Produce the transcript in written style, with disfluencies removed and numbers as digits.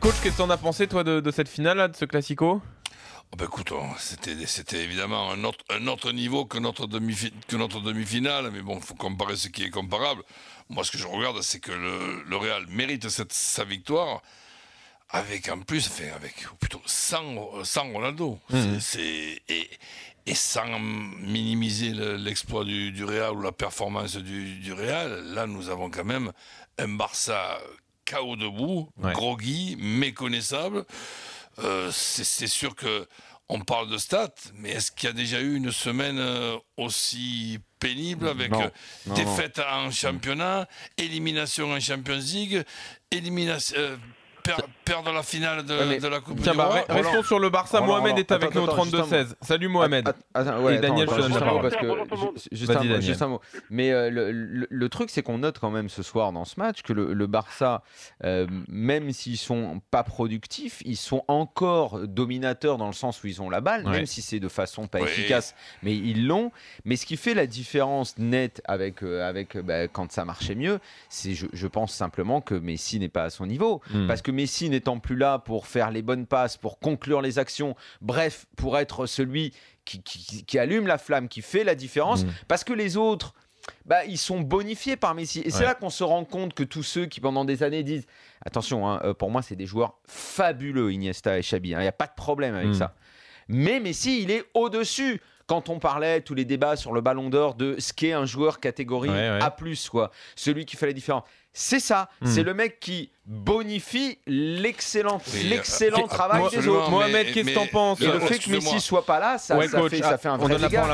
Coach, qu'est-ce que t'en as pensé, toi, de cette finale, là, de ce Classico? Oh ben écoute, c'était évidemment un autre niveau que notre demi-finale, mais bon, il faut comparer ce qui est comparable. Moi, ce que je regarde, c'est que le Real mérite sa victoire avec en plus, ou plutôt sans Ronaldo. Et sans minimiser l'exploit du Real ou la performance du Real, là, nous avons quand même un Barça KO debout, groggy, méconnaissable. C'est sûr que on parle de stats, mais est-ce qu'il y a déjà eu une semaine aussi pénible avec défaite en championnat, élimination en Champions League, perdre la finale de la Coupe du Roi. Restons sur le Barça. Mohamed est avec nous au 32-16. Salut Mohamed. Et Daniel, je te donne la parole. Juste un mot. Mais le truc, c'est qu'on note quand même ce soir dans ce match que le Barça, même s'ils sont pas productifs, ils sont encore dominateurs dans le sens où ils ont la balle, même si c'est de façon pas efficace, mais ils l'ont. Mais ce qui fait la différence nette avec quand ça marchait mieux, c'est je pense simplement que Messi n'est pas à son niveau. Parce que Messi n'étant plus là pour faire les bonnes passes, pour conclure les actions, bref, pour être celui qui allume la flamme, qui fait la différence, parce que les autres, ils sont bonifiés par Messi. Et c'est là qu'on se rend compte que tous ceux qui pendant des années disent attention, pour moi c'est des joueurs fabuleux, Iniesta et Xavi, il n'y a pas de problème avec ça. Mais Messi, il est au-dessus. Quand on parlait, tous les débats sur le Ballon d'Or, de ce qu'est un joueur catégorie A+, quoi, celui qui fait la différence. C'est ça, c'est le mec qui bonifie l'excellent travail des autres. Mohamed, qu'est-ce que t'en penses? Et le fait que Messi soit pas là, ça fait un vrai dégât.